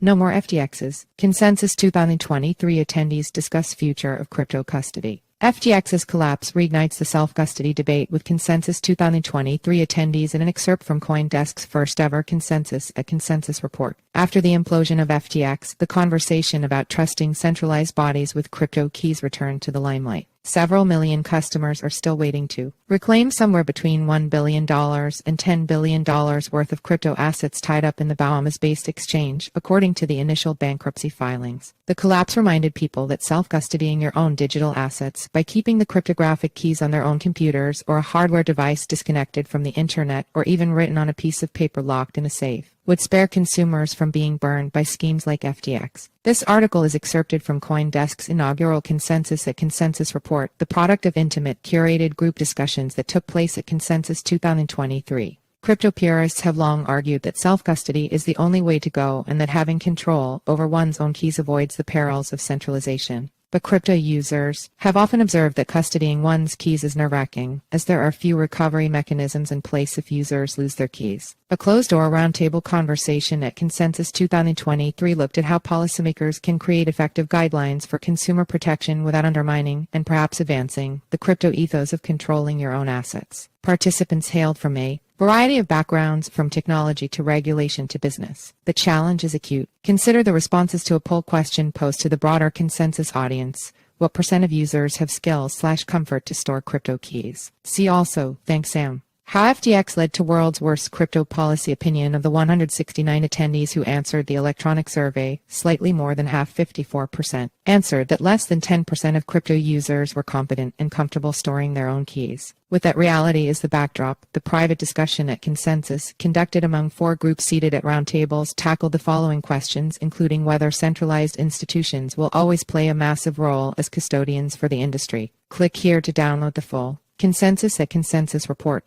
No more FTXs. Consensus 2023 attendees discuss future of crypto custody. FTX's collapse reignites the self-custody debate with Consensus 2023 attendees in an excerpt from CoinDesk's first-ever Consensus at Consensus report. After the implosion of FTX, the conversation about trusting centralized bodies with crypto keys returned to the limelight. Several million customers are still waiting to reclaim somewhere between $1 billion and $10 billion worth of crypto assets tied up in the Bahamas-based exchange, according to the initial bankruptcy filings. The collapse reminded people that self-custodying your own digital assets by keeping the cryptographic keys on their own computers or a hardware device disconnected from the internet or even written on a piece of paper locked in a safe would spare consumers from being burned by schemes like FTX. This article is excerpted from CoinDesk's inaugural Consensus at Consensus report, the product of intimate, curated group discussions that took place at Consensus 2023. Crypto purists have long argued that self-custody is the only way to go and that having control over one's own keys avoids the perils of centralization. But crypto users have often observed that custodying one's keys is nerve-wracking, as there are few recovery mechanisms in place if users lose their keys. A closed-door roundtable conversation at Consensus 2023 looked at how policymakers can create effective guidelines for consumer protection without undermining and perhaps advancing the crypto ethos of controlling your own assets. Participants hailed from a variety of backgrounds, from technology to regulation to business. The challenge is acute. Consider the responses to a poll question posed to the broader Consensus audience. What % of users have skills/comfort to store crypto keys? See also, thanks Sam. How FTX led to world's worst crypto policy. Opinion of the 169 attendees who answered the electronic survey, slightly more than half, 54%, answered that less than 10% of crypto users were competent and comfortable storing their own keys. With that reality as the backdrop, the private discussion at Consensus, conducted among 4 groups seated at roundtables, tackled the following questions, including whether centralized institutions will always play a massive role as custodians for the industry. Click here to download the full Consensus at Consensus report.